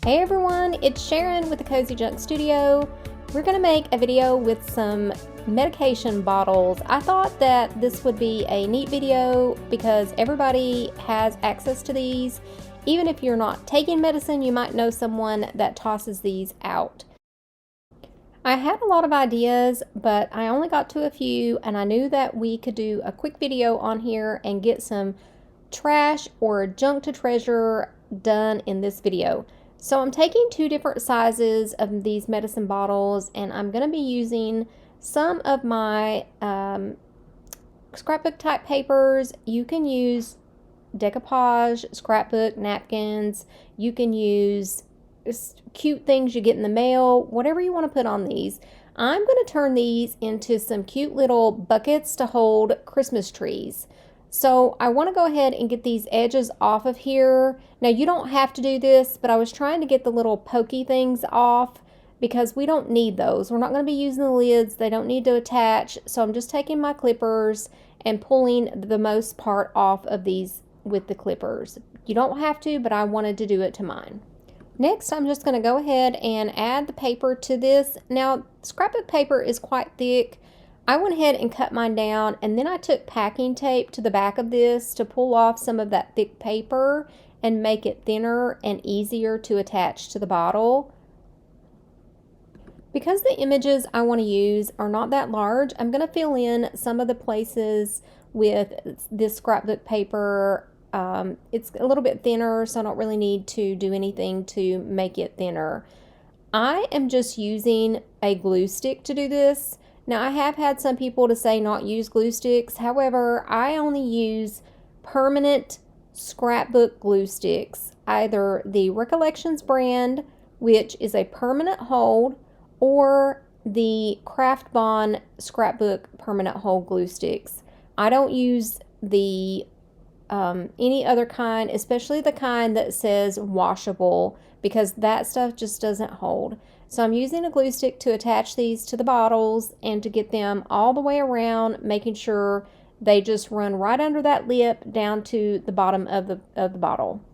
Hey everyone, it's Sharon with the Cozy Junk Studio. We're going to make a video with some medication bottles. I thought that this would be a neat video because everybody has access to these. Even if you're not taking medicine, you might know someone that tosses these out. I had a lot of ideas, but I only got to a few, and I knew that we could do a quick video on here and get some trash or junk to treasure done in this video. So I'm taking two different sizes of these medicine bottles, and I'm going to be using some of my scrapbook type papers. You can use decoupage, scrapbook, napkins. You can use cute things you get in the mail, whatever you want to put on these. I'm going to turn these into some cute little buckets to hold Christmas trees. So I want to go ahead and get these edges off of here. Now you don't have to do this, but I was trying to get the little pokey things off because we don't need those. We're not going to be using the lids. They don't need to attach. So I'm just taking my clippers and pulling the most part off of these with the clippers. You don't have to, but I wanted to do it to mine. Next, I'm just going to go ahead and add the paper to this. Now, scrapbook paper is quite thick. I went ahead and cut mine down, and then I took packing tape to the back of this to pull off some of that thick paper and make it thinner and easier to attach to the bottle. Because the images I want to use are not that large, I'm going to fill in some of the places with this scrapbook paper. It's a little bit thinner, so I don't really need to do anything to make it thinner. I am just using a glue stick to do this. Now, I have had some people to say not use glue sticks. However, I only use permanent scrapbook glue sticks, either the Recollections brand, which is a permanent hold, or the Craft Bond scrapbook permanent hold glue sticks. I don't use the any other kind, especially the kind that says washable, because that stuff just doesn't hold. So I'm using a glue stick to attach these to the bottles and to get them all the way around, making sure they just run right under that lip down to the bottom of the bottle.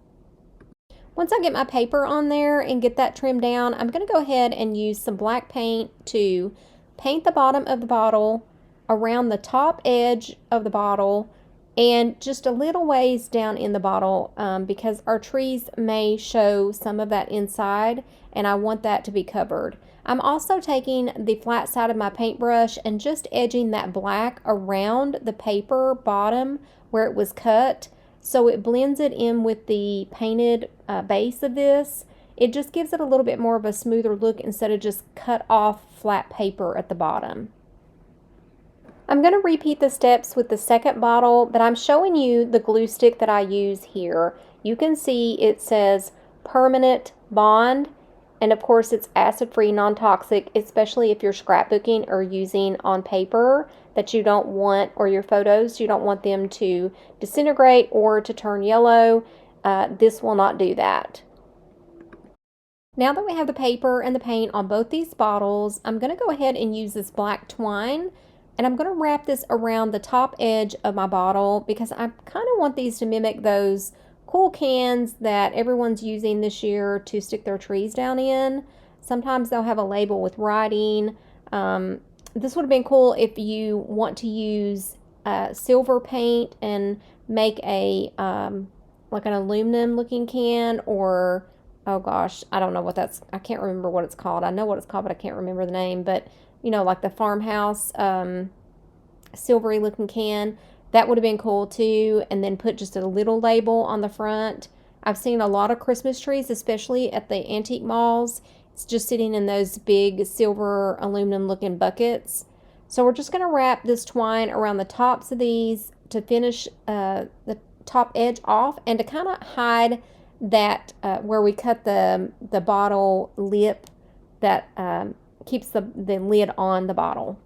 Once I get my paper on there and get that trimmed down, I'm going to go ahead and use some black paint to paint the bottom of the bottle around the top edge of the bottle and just a little ways down in the bottle because our trees may show some of that inside, and I want that to be covered. I'm also taking the flat side of my paintbrush and just edging that black around the paper bottom where it was cut, so it blends it in with the painted base of this. It just gives it a little bit more of a smoother look instead of just cut off flat paper at the bottom. I'm going to repeat the steps with the second bottle, but I'm showing you the glue stick that I use here. You can see it says Permanent Bond, and of course it's acid-free, non-toxic, especially if you're scrapbooking or using on paper that you don't want, or your photos, you don't want them to disintegrate or to turn yellow. This will not do that. Now that we have the paper and the paint on both these bottles, I'm going to go ahead and use this black twine. And I'm going to wrap this around the top edge of my bottle because I kind of want these to mimic those cool cans that everyone's using this year to stick their trees down in. Sometimes they'll have a label with writing. This would have been cool if you want to use silver paint and make a like an aluminum looking can, or oh gosh, I don't know what that's, I can't remember what it's called. I know what it's called, but I can't remember the name. But you know, like the farmhouse silvery looking can. That would have been cool too. And then put just a little label on the front. I've seen a lot of Christmas trees, especially at the antique malls. It's just sitting in those big silver aluminum looking buckets. So we're just going to wrap this twine around the tops of these to finish the top edge off and to kind of hide that where we cut the bottle lip that keeps the lid on the bottle.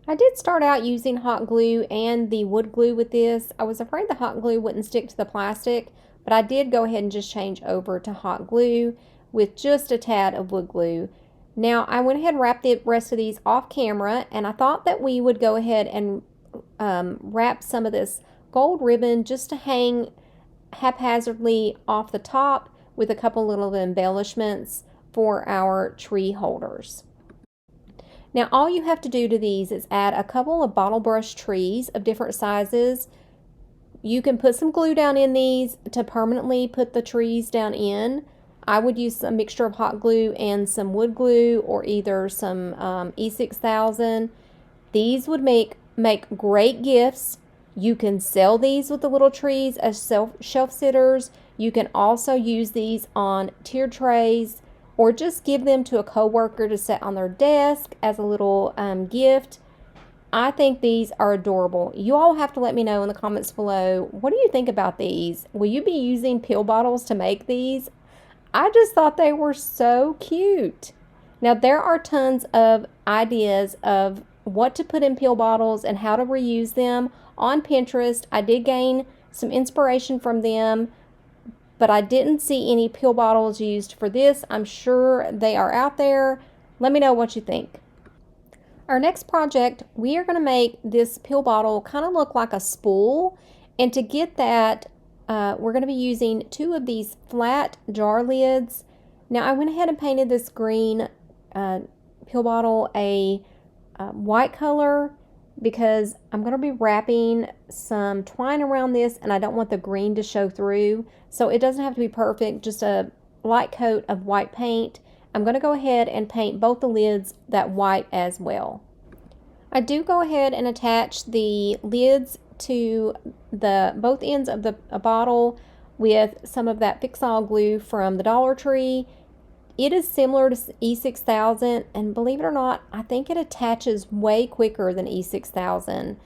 I did start out using hot glue and the wood glue with this. I was afraid the hot glue wouldn't stick to the plastic, but I did go ahead and just change over to hot glue with just a tad of wood glue. Now I went ahead and wrapped the rest of these off camera, and I thought that we would go ahead and wrap some of this gold ribbon just to hang haphazardly off the top, with a couple little embellishments for our tree holders. Now all you have to do to these is add a couple of bottle brush trees of different sizes. You can put some glue down in these to permanently put the trees down in. I would use a mixture of hot glue and some wood glue, or either some E6000. These would make great gifts. You can sell these with the little trees as shelf sitters. You can also use these on tier trays, or just give them to a coworker to set on their desk as a little gift. I think these are adorable. You all have to let me know in the comments below, what do you think about these? Will you be using pill bottles to make these? I just thought they were so cute. Now there are tons of ideas of what to put in pill bottles and how to reuse them on Pinterest. I did gain some inspiration from them, but I didn't see any pill bottles used for this. I'm sure they are out there. Let me know what you think. Our next project, we are going to make this pill bottle kind of look like a spool. And to get that, we're going to be using 2 of these flat jar lids. Now I went ahead and painted this green pill bottle a white color, because I'm going to be wrapping some twine around this and I don't want the green to show through. So it doesn't have to be perfect, just a light coat of white paint. I'm going to go ahead and paint both the lids that white as well. I do go ahead and attach the lids to both ends of the bottle with some of that Upcyle glue from the Dollar Tree. It is similar to E6000, and believe it or not, I think it attaches way quicker than E6000.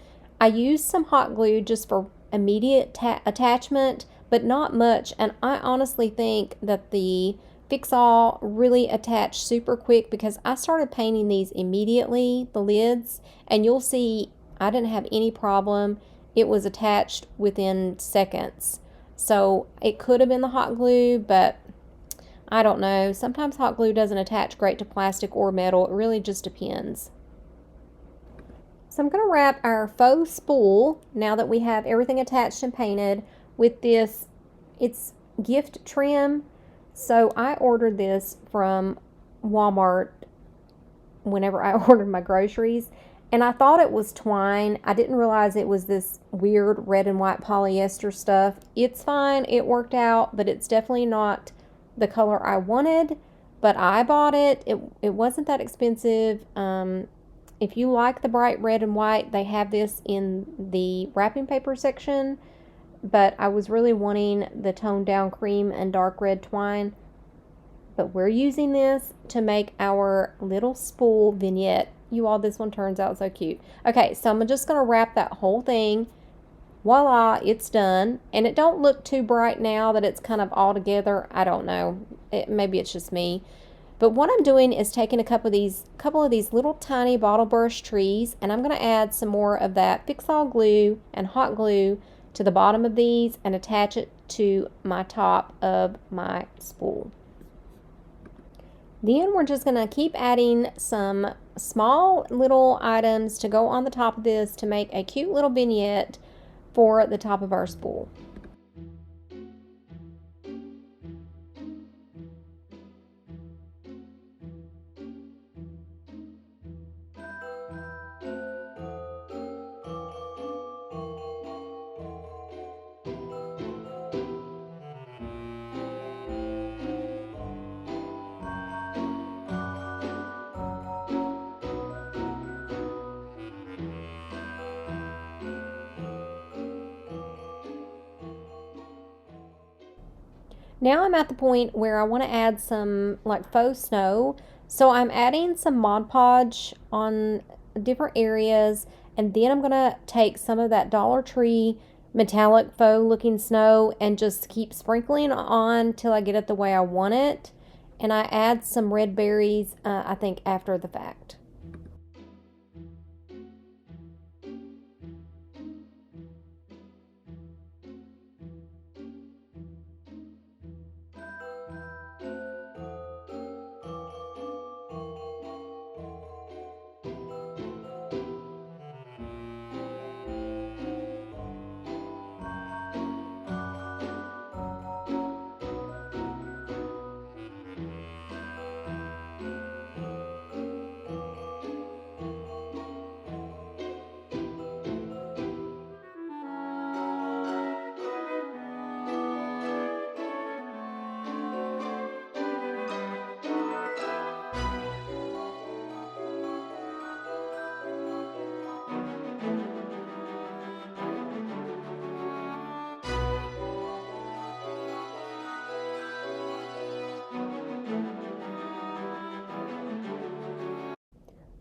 I used some hot glue just for immediate attachment, but not much, and I honestly think that the Upcyle really attached super quick, because I started painting these immediately, the lids, and you'll see I didn't have any problem. It was attached within seconds. So it could have been the hot glue, but I don't know. Sometimes hot glue doesn't attach great to plastic or metal. It really just depends. So I'm going to wrap our faux spool, now that we have everything attached and painted, with this. It's gift trim. So I ordered this from Walmart whenever I ordered my groceries, and I thought it was twine. I didn't realize it was this weird red and white polyester stuff. It's fine. It worked out, but it's definitely not the color I wanted, but I bought it. It wasn't that expensive. If you like the bright red and white, they have this in the wrapping paper section, but I was really wanting the toned down cream and dark red twine. But we're using this to make our little spool vignette. You all, this one turns out so cute. Okay, so I'm just going to wrap that whole thing. Voila, it's done. And it don't look too bright now that it's kind of all together. I don't know. Maybe it's just me. But what I'm doing is taking a couple of these little tiny bottle brush trees, and I'm going to add some more of that Upcyle glue and hot glue to the bottom of these and attach it to my top of my spool. Then we're just going to keep adding some small little items to go on the top of this to make a cute little vignette for the top of our spool. Now I'm at the point where I want to add some like faux snow. So I'm adding some Mod Podge on different areas, and then I'm going to take some of that Dollar Tree metallic faux looking snow and just keep sprinkling on till I get it the way I want it. And I add some red berries, I think, after the fact.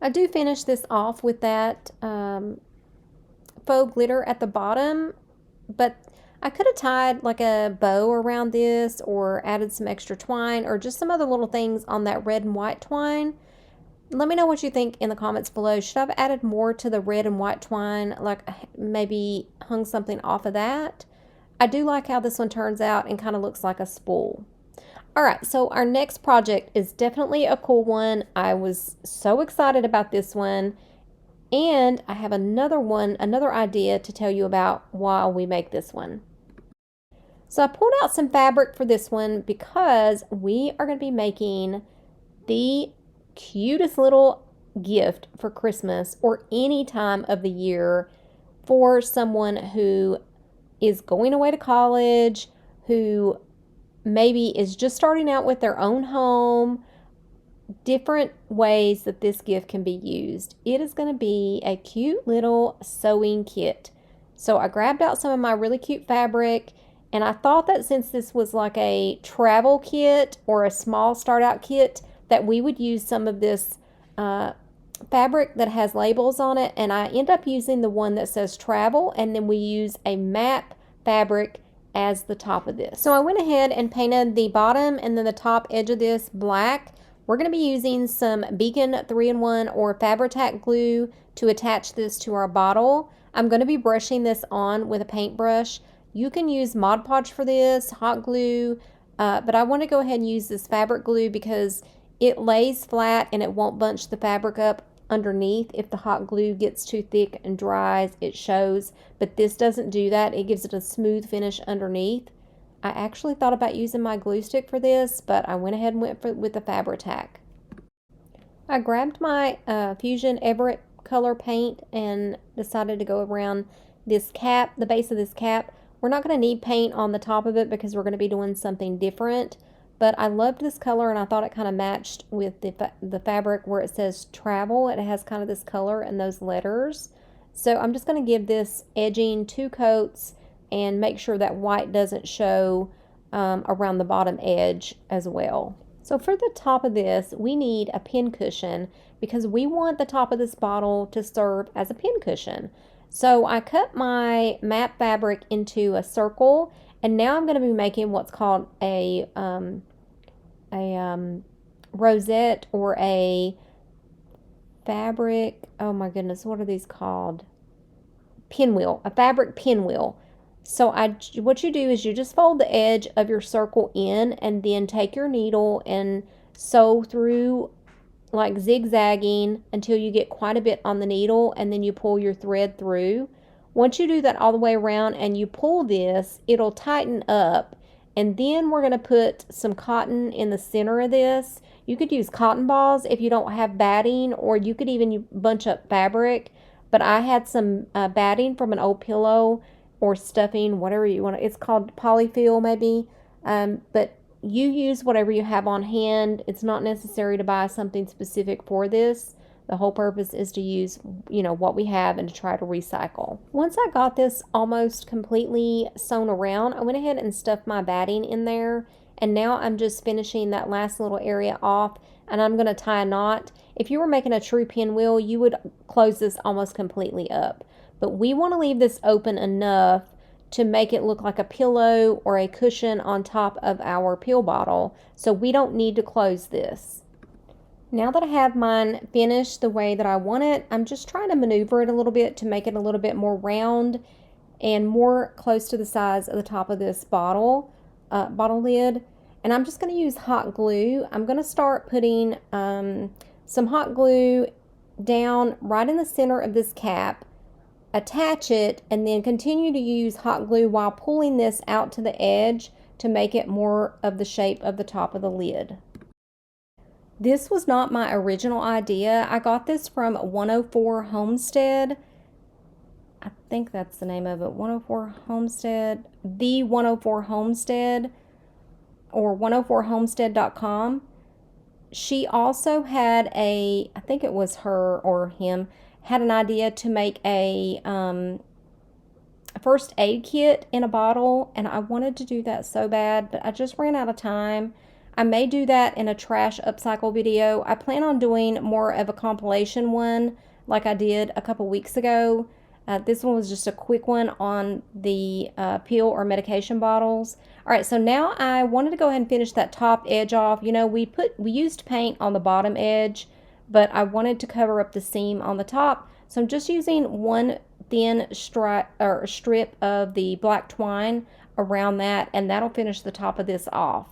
I do finish this off with that faux glitter at the bottom, but I could have tied like a bow around this or added some extra twine or just some other little things on that red and white twine. Let me know what you think in the comments below. Should I have added more to the red and white twine, like maybe hung something off of that? I do like how this one turns out and kind of looks like a spool. All right, so our next project is definitely a cool one. I was so excited about this one. And I have another idea to tell you about while we make this one. So I pulled out some fabric for this one because we are going to be making the cutest little gift for Christmas or any time of the year for someone who is going away to college, who maybe is just starting out with their own home. Different ways that this gift can be used. It is going to be a cute little sewing kit. So I grabbed out some of my really cute fabric, and I thought that since this was like a travel kit or a small start out kit, that we would use some of this fabric that has labels on it, and I end up using the one that says travel, and then we use a map fabric as the top of this. So I went ahead and painted the bottom and then the top edge of this black. We're going to be using some Beacon 3-in-1 or Fabri-Tac glue to attach this to our bottle. I'm going to be brushing this on with a paintbrush. You can use Mod Podge for this, hot glue, but I want to go ahead and use this fabric glue because it lays flat and it won't bunch the fabric up underneath. If the hot glue gets too thick and dries, it shows, but this doesn't do that. It gives it a smooth finish underneath. I actually thought about using my glue stick for this, but I went ahead and went with the Fabri-Tac. I grabbed my Fusion Everett color paint and decided to go around this cap, the base of this cap. We're not going to need paint on the top of it because we're going to be doing something different, but I loved this color and I thought it kind of matched with the fabric where it says travel. It has kind of this color and those letters. So I'm just going to give this edging 2 coats and make sure that white doesn't show around the bottom edge as well. So for the top of this, we need a pin cushion because we want the top of this bottle to serve as a pin cushion. So I cut my map fabric into a circle, and now I'm going to be making what's called a rosette or a fabric, oh my goodness, what are these called? Pinwheel, a fabric pinwheel. So what you do is you just fold the edge of your circle in and then take your needle and sew through like zigzagging until you get quite a bit on the needle, and then you pull your thread through. Once you do that all the way around and you pull this, it'll tighten up, and then we're going to put some cotton in the center of this. You could use cotton balls if you don't have batting, or you could even bunch up fabric, but I had some batting from an old pillow or stuffing, whatever you want. It's called polyfill maybe, but you use whatever you have on hand. It's not necessary to buy something specific for this. The whole purpose is to use, what we have and to try to recycle. Once I got this almost completely sewn around, I went ahead and stuffed my batting in there, and now I'm just finishing that last little area off, and I'm going to tie a knot. If you were making a true pinwheel, you would close this almost completely up. But we want to leave this open enough to make it look like a pillow or a cushion on top of our pill bottle, so we don't need to close this. Now that I have mine finished the way that I want it, I'm just trying to maneuver it a little bit to make it a little bit more round and more close to the size of the top of this bottle lid. And I'm just going to use hot glue. I'm going to start putting some hot glue down right in the center of this cap, attach it, and then continue to use hot glue while pulling this out to the edge to make it more of the shape of the top of the lid. This was not my original idea. I got this from 104 Homestead. I think that's the name of it. 104 Homestead. The 104 Homestead, or 104homestead.com. She also had I think it was her or him, had an idea to make a first aid kit in a bottle, and I wanted to do that so bad, but I just ran out of time. I may do that in a trash upcycle video. I plan on doing more of a compilation one like I did a couple weeks ago. This one was just a quick one on the pill or medication bottles. All right, so now I wanted to go ahead and finish that top edge off. You know, we used paint on the bottom edge, but I wanted to cover up the seam on the top. So I'm just using one thin strip of the black twine around that, and that'll finish the top of this off.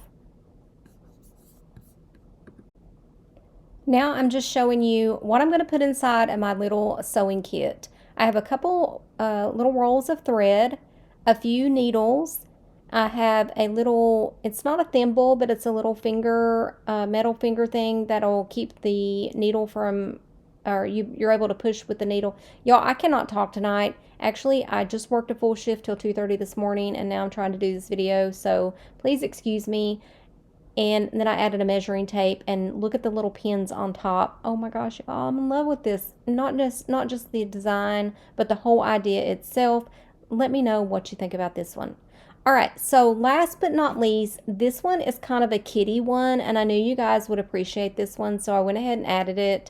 Now I'm just showing you what I'm going to put inside of my little sewing kit. I have a couple little rolls of thread, a few needles. I have a little, it's not a thimble, but it's a little finger, metal finger thing that'll keep the needle from, or you're able to push with the needle. Y'all, I cannot talk tonight. Actually, I just worked a full shift till 2:30 this morning, and now I'm trying to do this video, so please excuse me. And then I added a measuring tape, and look at the little pins on top. Oh my gosh, y'all, I'm in love with this. Not just the design, but the whole idea itself. Let me know what you think about this one. All right, so last but not least, this one is kind of a kitty one, and I knew you guys would appreciate this one, so I went ahead and added it.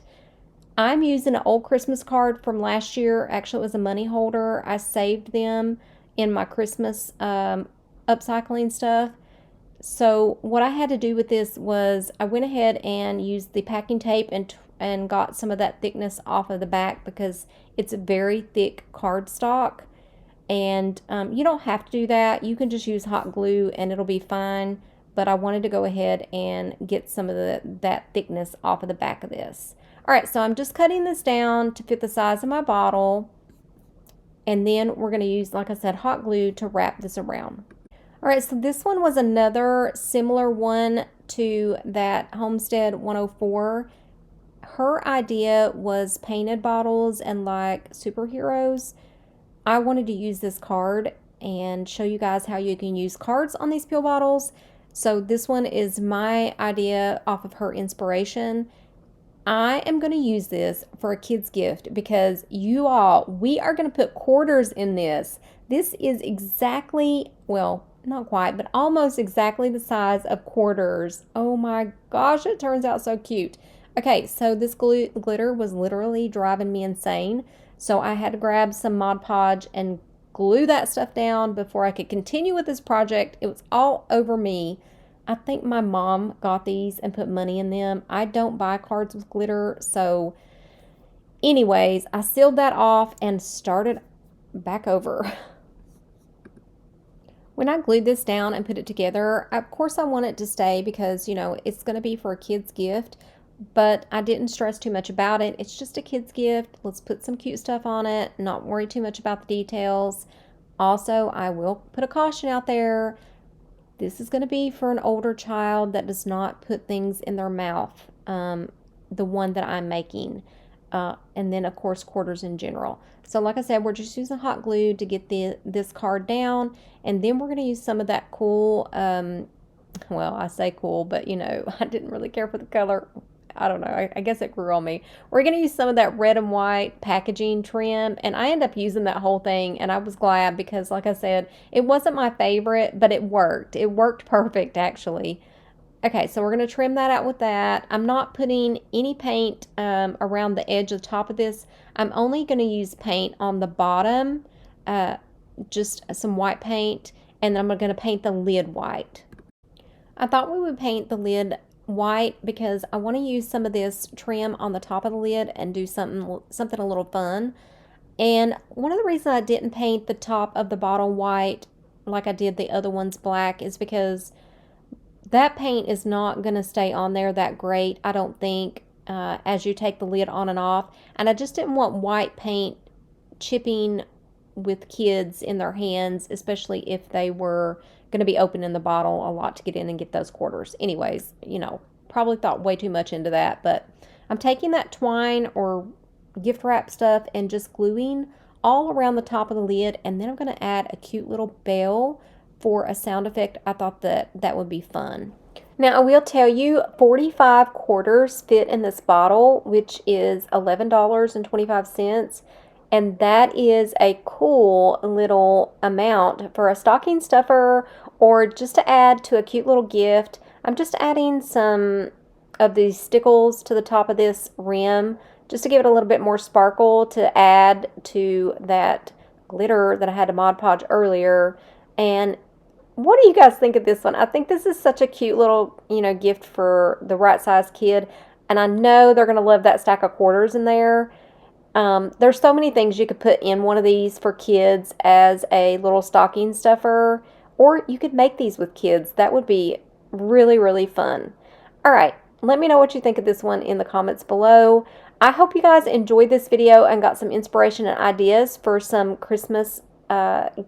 I'm using an old Christmas card from last year. Actually, it was a money holder. I saved them in my Christmas upcycling stuff. So what I had to do with this was I went ahead and used the packing tape and got some of that thickness off of the back because it's a very thick cardstock. And you don't have to do that. You can just use hot glue and it'll be fine. But I wanted to go ahead and get some of that thickness off of the back of this. All right, so I'm just cutting this down to fit the size of my bottle. And then we're going to use, like I said, hot glue to wrap this around. All right, so this one was another similar one to that Homestead 104. Her idea was painted bottles and like superheroes. I wanted to use this card and show you guys how you can use cards on these pill bottles. So this one is my idea off of her inspiration. I am going to use this for a kid's gift because you all, we are going to put quarters in this. This is exactly, well, not quite, but almost exactly the size of quarters. Oh my gosh, it turns out so cute. Okay, so this glitter was literally driving me insane. So I had to grab some Mod Podge and glue that stuff down before I could continue with this project. It was all over me. I think my mom got these and put money in them. I don't buy cards with glitter. So anyways, I sealed that off and started back over. When I glued this down and put it together, of course I want it to stay because, you know, it's going to be for a kid's gift, but I didn't stress too much about it. It's just a kid's gift. Let's put some cute stuff on it, not worry too much about the details. Also, I will put a caution out there. This is going to be for an older child that does not put things in their mouth, the one that I'm making. And then, of course, quarters in general. So like I said, we're just using hot glue to get this card down. And then we're going to use some of that cool, well, I say cool, but, you know, I didn't really care for the color. I don't know. I guess it grew on me. We're going to use some of that red and white packaging trim. And I ended up using that whole thing. And I was glad because, like I said, it wasn't my favorite, but it worked. It worked perfect, actually. Okay, so we're going to trim that out with that. I'm not putting any paint around the edge of the top of this. I'm only going to use paint on the bottom, just some white paint, and then I'm going to paint the lid white. I thought we would paint the lid white because I want to use some of this trim on the top of the lid and do something a little fun. And one of the reasons I didn't paint the top of the bottle white like I did the other ones black is because that paint is not going to stay on there that great, I don't think, as you take the lid on and off. And I just didn't want white paint chipping with kids in their hands, especially if they were going to be opening the bottle a lot to get in and get those quarters. Anyways, you know, probably thought way too much into that. But I'm taking that twine or gift wrap stuff and just gluing all around the top of the lid. And then I'm going to add a cute little bell for a sound effect. I thought that would be fun. Now I will tell you 45 quarters fit in this bottle, which is $11.25, and that is a cool little amount for a stocking stuffer or just to add to a cute little gift. I'm just adding some of these stickles to the top of this rim just to give it a little bit more sparkle to add to that glitter that I had to Mod Podge earlier. And what do you guys think of this one? I think this is such a cute little, gift for the right size kid. And I know they're going to love that stack of quarters in there. There's so many things you could put in one of these for kids as a little stocking stuffer, or you could make these with kids. That would be really, really fun. All right, let me know what you think of this one in the comments below. I hope you guys enjoyed this video and got some inspiration and ideas for some Christmas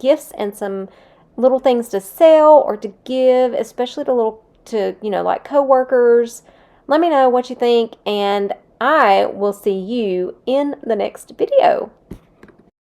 gifts and some little things to sell or to give, especially like coworkers. Let me know what you think, and I will see you in the next video.